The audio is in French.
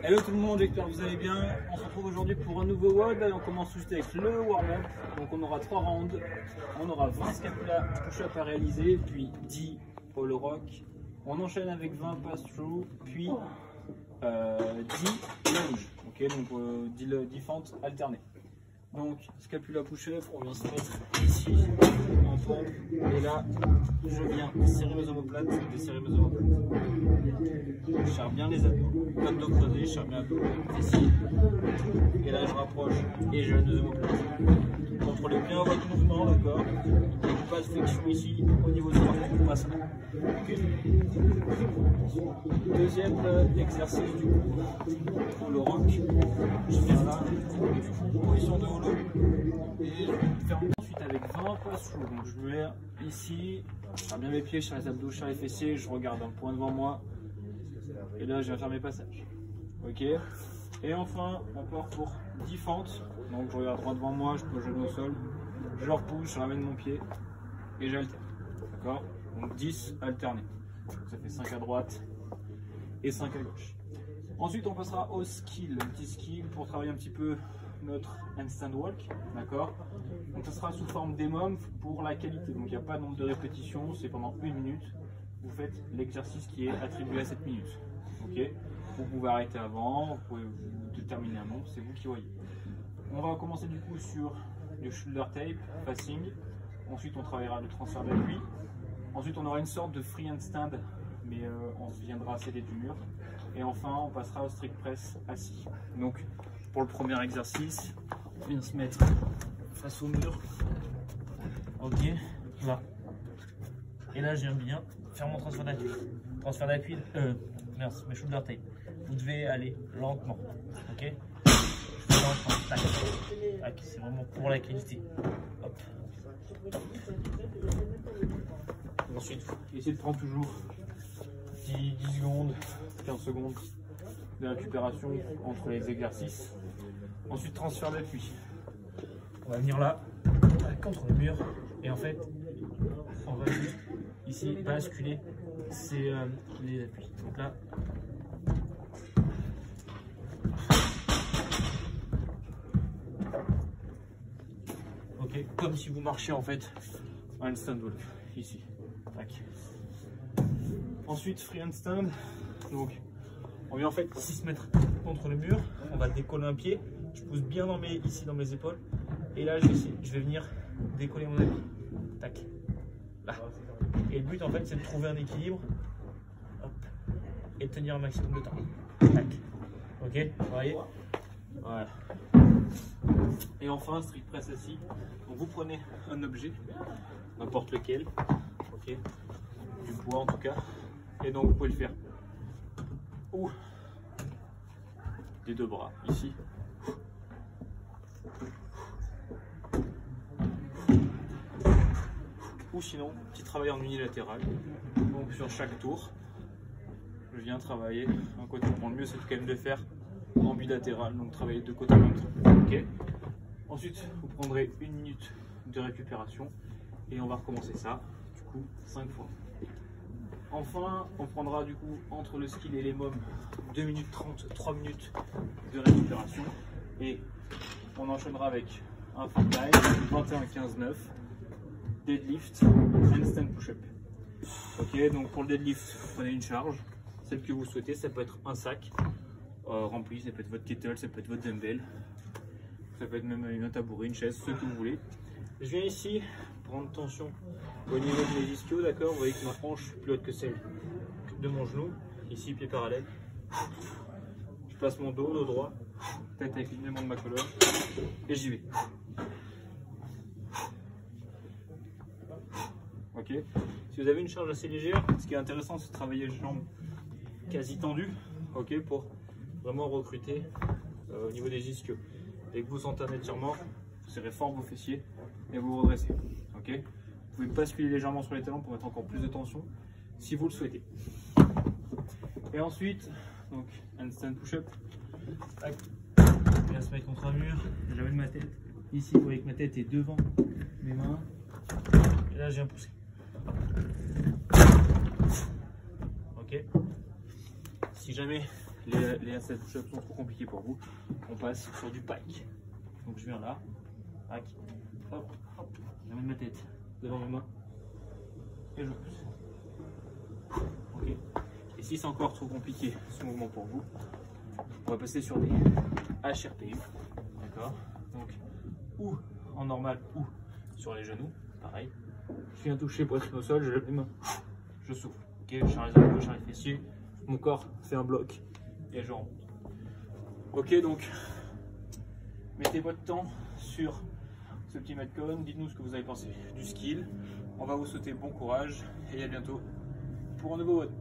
Hello tout le monde, j'espère que vous allez bien. On se retrouve aujourd'hui pour un nouveau WOD. On commence tout de suite avec le warm-up. Donc on aura 3 rounds. On aura 20 scapula push-up à réaliser, puis 10 polo rock. On enchaîne avec 20 pass-through, puis 10 lunge. Ok, donc 10 fentes alternées. Donc scapula push-up, on vient se mettre ici en pompe. Et là, je viens serrer mes omoplates, desserrer mes omoplates. Je serre bien les abdos, comme dos creusé, je serre bien l'abdos ici. Et là, je rapproche et je deux omoplates. Contrôlez bien votre mouvement, d'accord? Pas de flexion ici, au niveau droit, pas ça. Okay. Deuxième exercice du coup, le rock. Je viens là, position de holo. Et je ferme ensuite avec 20 passes through. Donc je me mets ici, je serre bien mes pieds, je serre les abdos, je serre les fessiers, je regarde un point devant moi. Et là, je viens faire mes passages. Ok. Et enfin, on part pour 10 fentes. Donc je regarde droit devant moi, je pose le genou au sol, je repousse, je ramène mon pied et j'alterne. D'accord? Donc 10 alternés. Ça fait 5 à droite et 5 à gauche. Ensuite, on passera au skill, le petit skill pour travailler un petit peu notre handstand walk. D'accord? Donc ça sera sous forme d'EMOM pour la qualité. Donc il n'y a pas de nombre de répétitions, c'est pendant 1 minute. Vous faites l'exercice qui est attribué à cette minute. Ok? Vous pouvez arrêter avant, vous pouvez vous déterminer un nombre, c'est vous qui voyez. On va commencer du coup sur du shoulder tape, facing. Ensuite, on travaillera le transfert d'appui. Ensuite, on aura une sorte de free handstand, mais on viendra s'aider du mur. Et enfin, on passera au strict press assis. Donc, pour le premier exercice, on vient se mettre face au mur. Ok, là. Et là, j'aime bien faire mon transfert d'appui. Transfert d'appui, merci, mes shoulder tape. Vous devez aller lentement, ok? Tac, tac, c'est vraiment pour la qualité. Hop. Ensuite, essayez de prendre toujours 10 secondes, 15 secondes de récupération entre les exercices. Ensuite, transfert d'appui. On va venir là, contre le mur, et en fait, on va juste ici basculer les appuis. Donc là, ok, comme si vous marchiez en fait en handstand walk ici. Tac. Ensuite, free handstand. Donc, on vient en fait ici se mettre contre le mur. On va décoller un pied. Je pousse bien ici dans mes épaules. Et là, je vais venir décoller mon appui. Tac. Là. Et le but en fait, c'est de trouver un équilibre. Hop. Et de tenir un maximum de temps. Tac. Ok, vous voyez? Voilà. Et enfin, strict press assis. Donc vous prenez un objet, n'importe lequel, ok, du poids en tout cas, et donc vous pouvez le faire ou des deux bras ici, ou sinon petit travail en unilatéral. Donc sur chaque tour, je viens travailler un côté. Bon, le mieux c'est quand même de faire en bilatéral, donc travailler de côté en même temps. Ok. Ensuite, vous prendrez 1 minute de récupération et on va recommencer ça, du coup, 5 fois. Enfin, on prendra du coup entre le skill et les mômes 2 minutes 30, 3 minutes de récupération et on enchaînera avec un front dive, 21-15-9, deadlift, handstand push-up. Ok, donc pour le deadlift, vous prenez une charge, celle que vous souhaitez, ça peut être un sac rempli, ça peut être votre kettle, ça peut être votre dumbbell. Ça peut être même un tabouret, une chaise, ce que vous voulez. Je viens ici prendre tension au niveau de mes ischios, d'accord? Vous voyez que ma hanche est plus haute que celle de mon genou. Ici, pied parallèle. Je place mon dos droit, tête avec l'alignement de ma colonne, et j'y vais. Ok? Si vous avez une charge assez légère, ce qui est intéressant, c'est de travailler les jambes quasi tendues, ok? Pour vraiment recruter au niveau des ischios. Dès que vous sentez un étirement, vous serrez fort vos fessiers et vous redressez. Okay, vous pouvez basculer légèrement sur les talons pour mettre encore plus de tension si vous le souhaitez. Et ensuite, donc handstand push-up. Je viens se mettre contre un mur, j'amène ma tête. Ici, vous voyez que ma tête est devant mes mains. Et là, je viens pousser. Ok. Si jamais les assets push-up sont trop compliqués pour vous, on passe sur du pike. Donc je viens là, tac, hop, hop, j'amène ma tête devant mes mains et je pousse. Ok. Et si c'est encore trop compliqué ce mouvement pour vous, on va passer sur des HRPU, d'accord? Donc ou en normal ou sur les genoux, pareil. Je viens toucher poitrine au sol, je lève les mains, je souffle. Ok, je charge les épaules, je charge les fessiers, mon corps fait un bloc et je remonte. Ok, donc mettez votre temps sur ce petit metcon, dites-nous ce que vous avez pensé du skill. On va vous souhaiter bon courage et à bientôt pour un nouveau WOD.